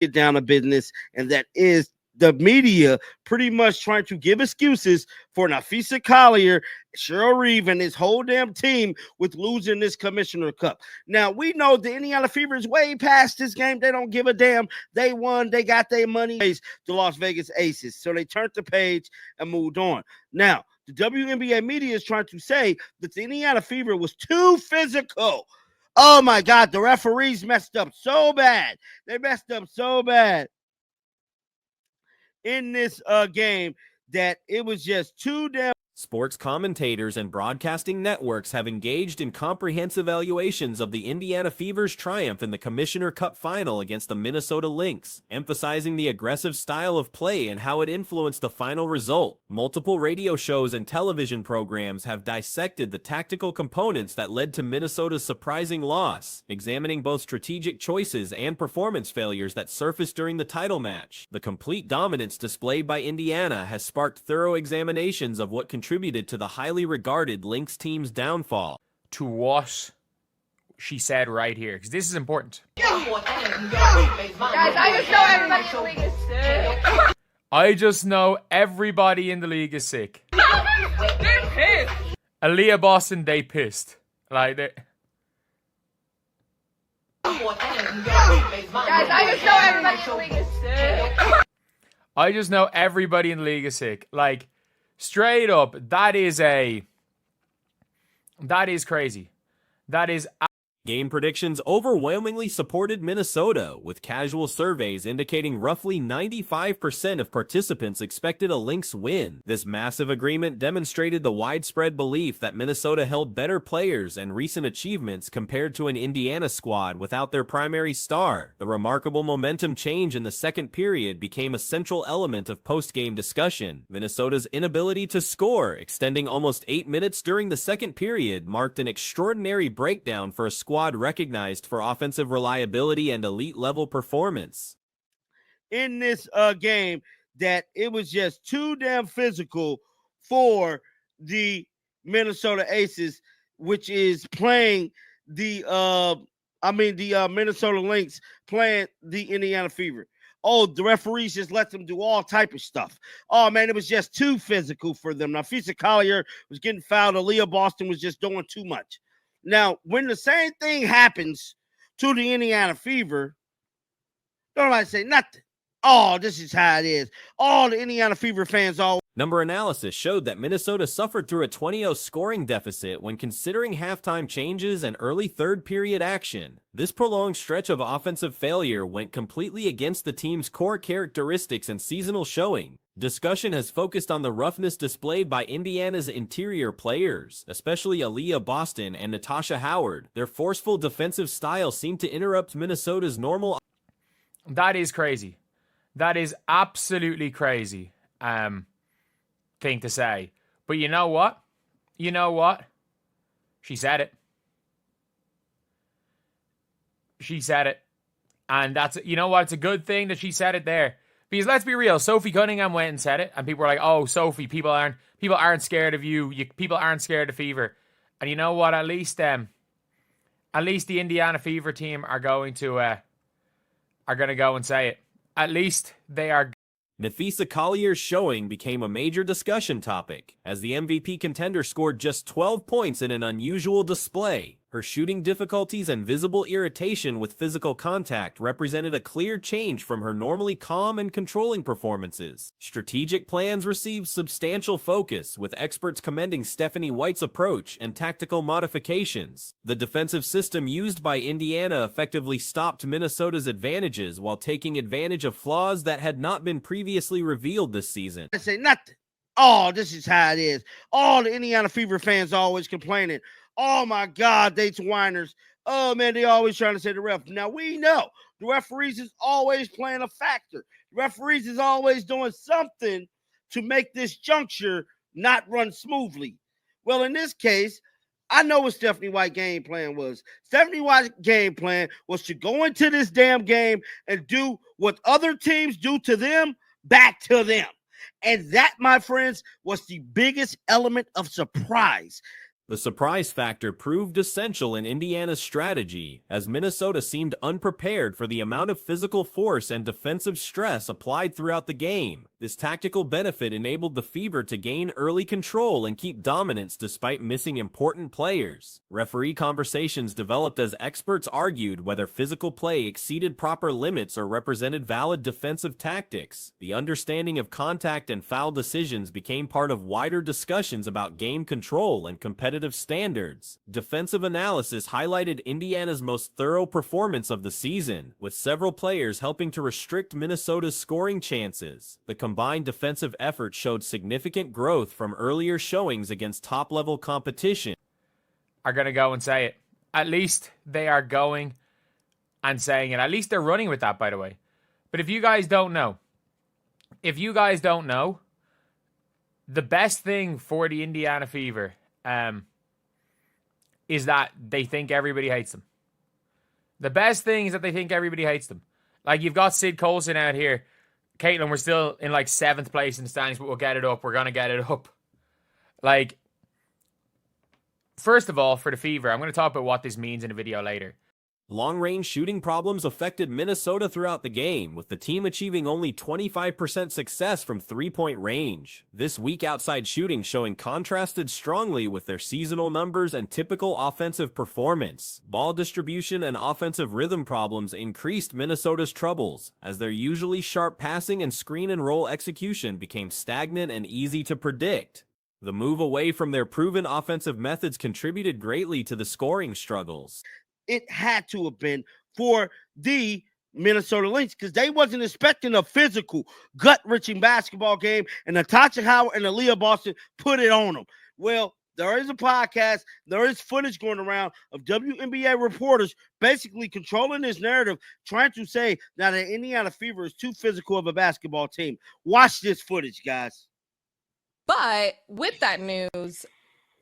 get down to business, and that is the media pretty much trying to give excuses for Nafisa Collier, Cheryl Reeve, and this whole damn team with losing this Commissioner Cup. Now, we know the Indiana Fever is way past this game. They don't give a damn. They won. They got their money. The Las Vegas Aces. So they turned the page and moved on. Now, the WNBA media is trying to say that the Indiana Fever was too physical. Oh, my God. The referees messed up so bad. They messed up so bad in this game that it was just too damn. Sports commentators and broadcasting networks have engaged in comprehensive evaluations of the Indiana Fever's triumph in the Commissioner Cup final against the Minnesota Lynx, emphasizing the aggressive style of play and how it influenced the final result. Multiple radio shows and television programs have dissected the tactical components that led to Minnesota's surprising loss, examining both strategic choices and performance failures that surfaced during the title match. The complete dominance displayed by Indiana has sparked thorough examinations of what contributed to the highly regarded Lynx team's downfall. To what she said right here, because this is important. Guys, I just know everybody in the league is sick. I just know everybody in the league is sick. They're pissed. Aaliyah Boston, they pissed. Like, they... Guys, I just know everybody in the league is sick. I just know everybody in the league is sick. Like, straight up, that is crazy. That is... Game predictions overwhelmingly supported Minnesota, with casual surveys indicating roughly 95% of participants expected a Lynx win. This massive agreement demonstrated the widespread belief that Minnesota held better players and recent achievements compared to an Indiana squad without their primary star. The remarkable momentum change in the second period became a central element of post-game discussion. Minnesota's inability to score, extending almost 8 minutes during the second period, marked an extraordinary breakdown for a squad recognized for offensive reliability and elite-level performance. In this game, that it was just too damn physical for the Minnesota Aces, which is playing the Minnesota Lynx playing the Indiana Fever. Oh, the referees just let them do all type of stuff. Oh, man, it was just too physical for them. Now, Nafisa Collier was getting fouled. Aaliyah Boston was just doing too much. Now, when the same thing happens to the Indiana Fever, don't nobody say nothing. Oh, this is how it is. All the Indiana Fever fans all. Number analysis showed that Minnesota suffered through a 20-0 scoring deficit when considering halftime changes and early third-period action. This prolonged stretch of offensive failure went completely against the team's core characteristics and seasonal showing. Discussion has focused on the roughness displayed by Indiana's interior players, especially Aaliyah Boston and Natasha Howard. Their forceful defensive style seemed to interrupt Minnesota's normal. That is crazy. That is absolutely crazy. Thing to say. But you know what? You know what? She said it. She said it. And that's, you know what? It's a good thing that she said it there. Because let's be real, Sophie Cunningham went and said it, and people were like, "Oh, Sophie, people aren't scared of you. People aren't scared of Fever." And you know what? At least the Indiana Fever team are going to go and say it. At least they are. Nafisa Collier's showing became a major discussion topic, as the MVP contender scored just 12 points in an unusual display. Her shooting difficulties and visible irritation with physical contact represented a clear change from her normally calm and controlling performances. Strategic plans received substantial focus, with experts commending Stephanie White's approach and tactical modifications. The defensive system used by Indiana effectively stopped Minnesota's advantages while taking advantage of flaws that had not been previously revealed this season. I say nothing. Oh, this is how it is. All the Indiana Fever fans always complaining. Oh, my God, they whiners. Oh, man, they always trying to say the ref. Now, we know the referees is always playing a factor. The referees is always doing something to make this juncture not run smoothly. Well, in this case, I know what Stephanie White's game plan was. Stephanie White's game plan was to go into this damn game and do what other teams do to them back to them. And that, my friends, was the biggest element of surprise. The surprise factor proved essential in Indiana's strategy, as Minnesota seemed unprepared for the amount of physical force and defensive stress applied throughout the game. This tactical benefit enabled the Fever to gain early control and keep dominance despite missing important players. Referee conversations developed as experts argued whether physical play exceeded proper limits or represented valid defensive tactics. The understanding of contact and foul decisions became part of wider discussions about game control and competitive standards. Defensive analysis highlighted Indiana's most thorough performance of the season, with several players helping to restrict Minnesota's scoring chances. The combined defensive effort showed significant growth from earlier showings against top-level competition. Are going to go and say it. At least they are going and saying it. At least they're running with that, by the way. But if you guys don't know, the best thing for the Indiana Fever is that they think everybody hates them. The best thing is that they think everybody hates them. Like, you've got Sid Colson out here. Caitlin, we're still in like 7th place in the standings, but we'll get it up. We're going to get it up. Like, first of all, for the Fever, I'm going to talk about what this means in a video later. Long-range shooting problems affected Minnesota throughout the game, with the team achieving only 25% success from three-point range. This weak outside shooting showing contrasted strongly with their seasonal numbers and typical offensive performance. Ball distribution and offensive rhythm problems increased Minnesota's troubles, as their usually sharp passing and screen-and-roll execution became stagnant and easy to predict. The move away from their proven offensive methods contributed greatly to the scoring struggles. It had to have been for the Minnesota Lynx because they wasn't expecting a physical, gut-wrenching basketball game, and Natasha Howard and Aaliyah Boston put it on them. Well, there is a podcast, there is footage going around of WNBA reporters basically controlling this narrative, trying to say that the Indiana Fever is too physical of a basketball team. Watch this footage, guys. But with that news,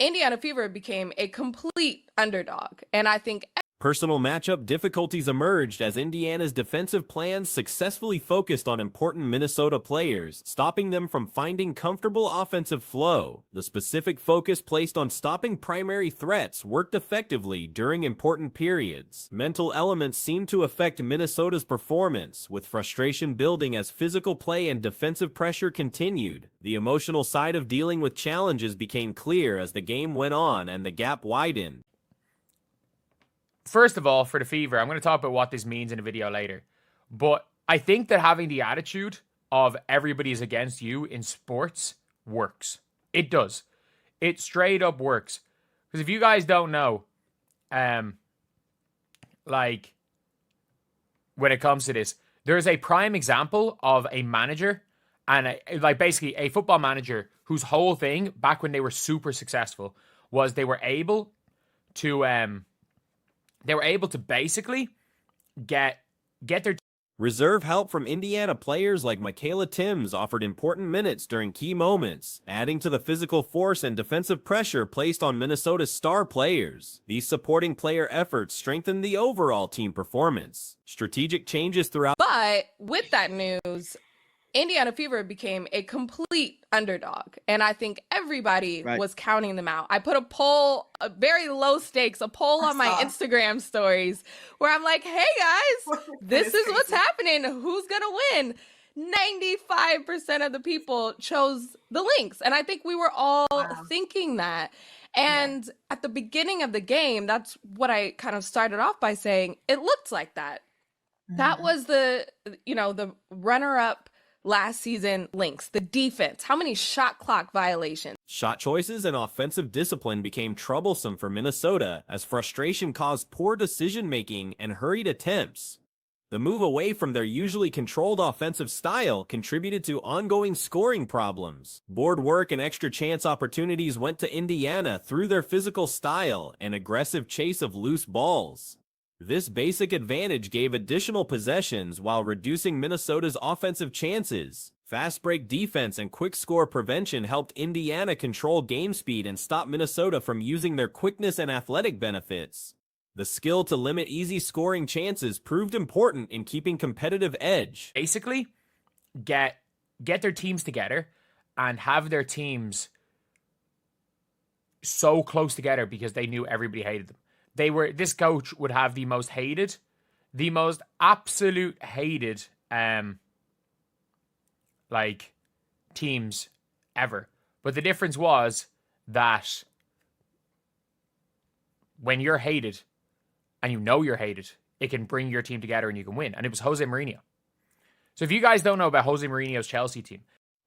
Indiana Fever became a complete underdog, and I think personal matchup difficulties emerged as Indiana's defensive plans successfully focused on important Minnesota players, stopping them from finding comfortable offensive flow. The specific focus placed on stopping primary threats worked effectively during important periods. Mental elements seemed to affect Minnesota's performance, with frustration building as physical play and defensive pressure continued. The emotional side of dealing with challenges became clear as the game went on and the gap widened. First of all, for the Fever, I'm going to talk about what this means in a video later. But I think that having the attitude of everybody's against you in sports works. It does. It straight up works. Because if you guys don't know, like, when it comes to this, there's a prime example of a manager and basically a football manager whose whole thing back when they were super successful was they were able to basically get their reserve help from Indiana players like Michaela Timms offered important minutes during key moments, adding to the physical force and defensive pressure placed on Minnesota's star players. These supporting player efforts strengthened the overall team performance. Strategic changes throughout. But with that news, Indiana Fever became a complete underdog, and I think everybody was counting them out. I put a poll, a very low stakes, a poll on my Instagram stories where I'm like, hey guys, this is what's happening. Who's going to win? 95% of the people chose the Lynx, and I think we were all thinking that. And at the beginning of the game, that's what I kind of started off by saying. It looked like that. That was the runner-up last season Lynx, the defense. How many shot clock violations? Shot choices and offensive discipline became troublesome for Minnesota as frustration caused poor decision-making and hurried attempts. The move away from their usually controlled offensive style contributed to ongoing scoring problems. Board work and extra chance opportunities went to Indiana through their physical style and aggressive chase of loose balls. This basic advantage gave additional possessions while reducing Minnesota's offensive chances. Fast break defense and quick score prevention helped Indiana control game speed and stop Minnesota from using their quickness and athletic benefits. The skill to limit easy scoring chances proved important in keeping competitive edge. Basically, get their teams together and have their teams so close together because they knew everybody hated them. This coach would have the most absolute hated, like, teams ever. But the difference was that when you're hated and you know you're hated, it can bring your team together and you can win. And it was Jose Mourinho. So if you guys don't know about Jose Mourinho's Chelsea team,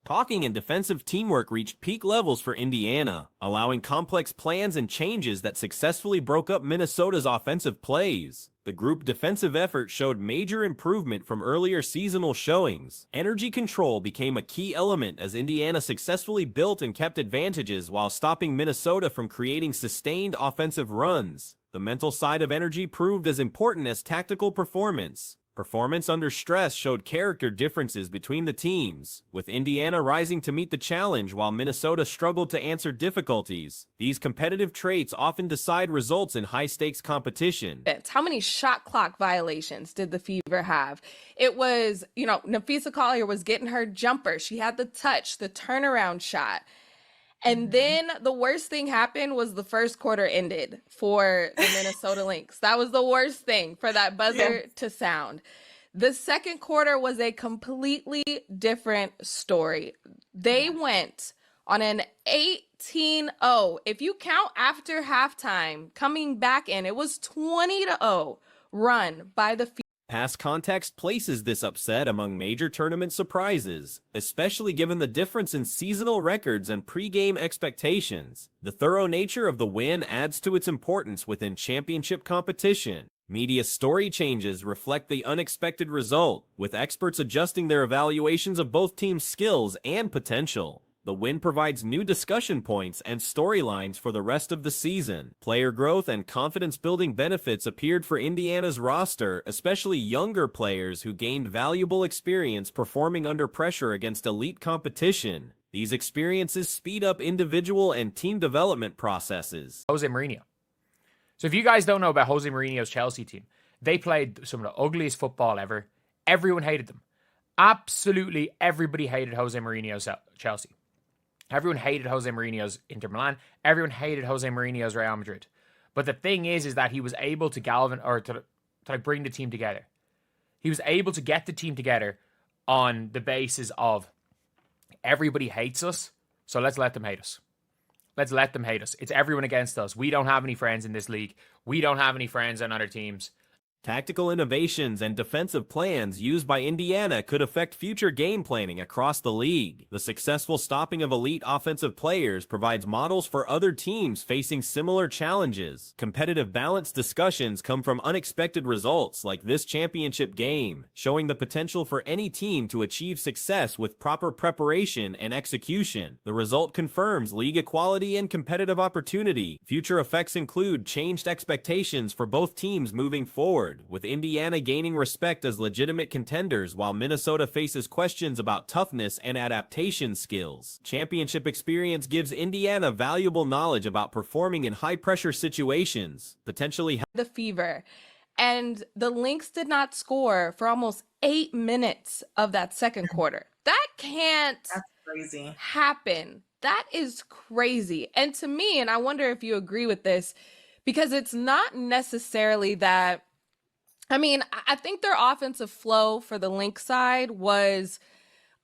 talking and defensive teamwork reached peak levels for Indiana, allowing complex plans and changes that successfully broke up Minnesota's offensive plays. The group defensive effort showed major improvement from earlier seasonal showings. Energy control became a key element as Indiana successfully built and kept advantages while stopping Minnesota from creating sustained offensive runs. The mental side of energy proved as important as tactical performance. Performance under stress showed character differences between the teams, with Indiana rising to meet the challenge while Minnesota struggled to answer difficulties. These competitive traits often decide results in high-stakes competition. How many shot clock violations did the Fever have? It was, Nafisa Collier was getting her jumper. She had the touch, the turnaround shot. And then the worst thing happened was the first quarter ended for the Minnesota Lynx. That was the worst thing, for that buzzer to sound. The second quarter was a completely different story. They went on an 18-0. If you count after halftime, coming back in, it was 20-0 run by the Fever. Past context places this upset among major tournament surprises, especially given the difference in seasonal records and pre-game expectations. The thorough nature of the win adds to its importance within championship competition. Media story changes reflect the unexpected result, with experts adjusting their evaluations of both teams' skills and potential. The win provides new discussion points and storylines for the rest of the season. Player growth and confidence-building benefits appeared for Indiana's roster, especially younger players who gained valuable experience performing under pressure against elite competition. These experiences speed up individual and team development processes. Jose Mourinho. So if you guys don't know about Jose Mourinho's Chelsea team, they played some of the ugliest football ever. Everyone hated them. Absolutely everybody hated Jose Mourinho's Chelsea. Everyone hated Jose Mourinho's Inter Milan. Everyone hated Jose Mourinho's Real Madrid. But the thing is that he was able to to bring the team together. He was able to get the team together on the basis of everybody hates us, so let's let them hate us. Let's let them hate us. It's everyone against us. We don't have any friends in this league. We don't have any friends on other teams. Tactical innovations and defensive plans used by Indiana could affect future game planning across the league. The successful stopping of elite offensive players provides models for other teams facing similar challenges. Competitive balance discussions come from unexpected results like this championship game, showing the potential for any team to achieve success with proper preparation and execution. The result confirms league equality and competitive opportunity. Future effects include changed expectations for both teams moving forward, with Indiana gaining respect as legitimate contenders while Minnesota faces questions about toughness and adaptation skills. Championship experience gives Indiana valuable knowledge about performing in high-pressure situations, potentially the Fever. And the Lynx did not score for almost 8 minutes of that second quarter. That can't happen. That is crazy. And to me, and I wonder if you agree with this, because it's not necessarily that, I think their offensive flow for the Lynx side was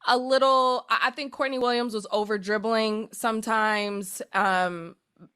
a little, I think Courtney Williams was over dribbling sometimes.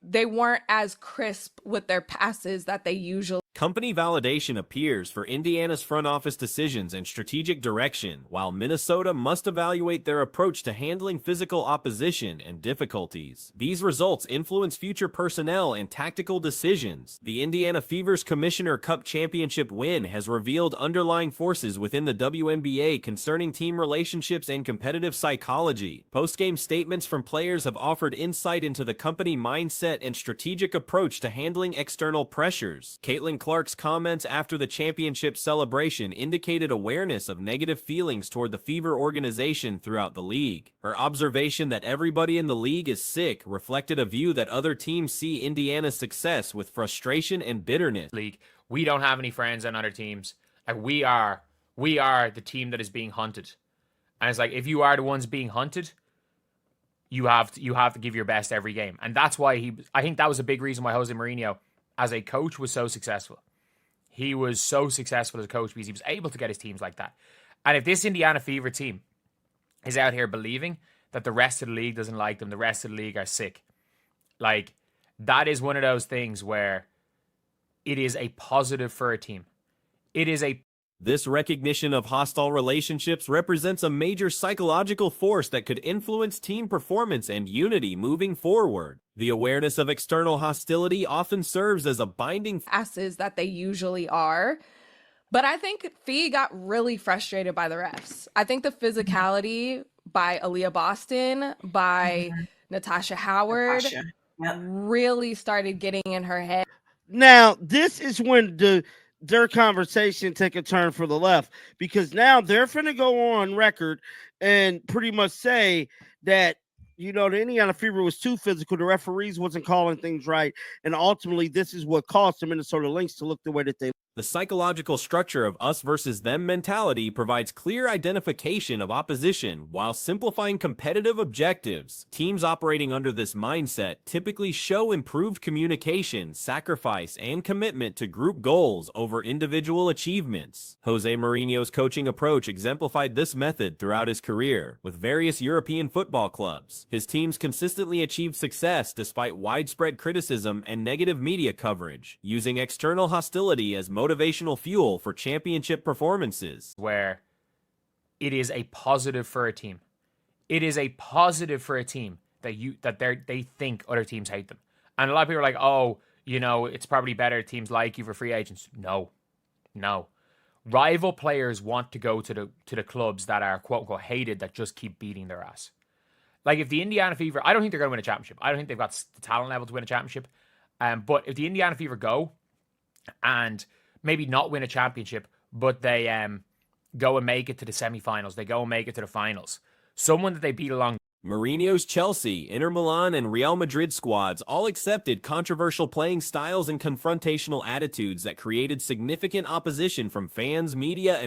They weren't as crisp with their passes that they usually. Company validation appears for Indiana's front office decisions and strategic direction, while Minnesota must evaluate their approach to handling physical opposition and difficulties. These results influence future personnel and tactical decisions. The Indiana Fever's Commissioner Cup Championship win has revealed underlying forces within the WNBA concerning team relationships and competitive psychology. Post-game statements from players have offered insight into the company mindset and strategic approach to handling external pressures. Caitlin Clark's comments after the championship celebration indicated awareness of negative feelings toward the Fever organization throughout the league. Her observation that everybody in the league is sick reflected a view that other teams see Indiana's success with frustration and bitterness. We don't have any friends on other teams. Like, we are the team that is being hunted. And it's like, if you are the ones being hunted, you have to give your best every game. And that's why I think that was a big reason why Jose Mourinho as a coach was so successful. He was so successful as a coach because he was able to get his teams like that. And if this Indiana Fever team is out here believing that the rest of the league doesn't like them, the rest of the league are sick, like, that is one of those things where it is a positive for a team. This recognition of hostile relationships represents a major psychological force that could influence team performance and unity moving forward. The awareness of external hostility often serves as a binding asses that they usually are. But I think Fee got really frustrated by the refs. I think the physicality by Aaliyah Boston, by Natasha Howard, really started getting in her head. Now, this is when their conversation take a turn for the left, because now they're finna go on record and pretty much say that, you know, the Indiana Fever was too physical. The referees wasn't calling things right. And ultimately, this is what caused the Minnesota Lynx to look the way that they. The psychological structure of us versus them mentality provides clear identification of opposition while simplifying competitive objectives. Teams operating under this mindset typically show improved communication, sacrifice, and commitment to group goals over individual achievements. Jose Mourinho's coaching approach exemplified this method throughout his career with various European football clubs. His teams consistently achieved success despite widespread criticism and negative media coverage, using external hostility as motivational fuel for championship performances. Where it is a positive for a team. It is a positive for a team that they think other teams hate them. And a lot of people are like, oh, you know, it's probably better teams like you for free agents. No. Rival players want to go to the clubs that are quote unquote hated, that just keep beating their ass. Like if the Indiana Fever, I don't think they're going to win a championship. I don't think they've got the talent level to win a championship. But if the Indiana Fever go and maybe not win a championship, but they go and make it to the semifinals, they go and make it to the finals, someone that they beat along. Mourinho's Chelsea, Inter Milan, and Real Madrid squads all accepted controversial playing styles and confrontational attitudes that created significant opposition from fans, media, and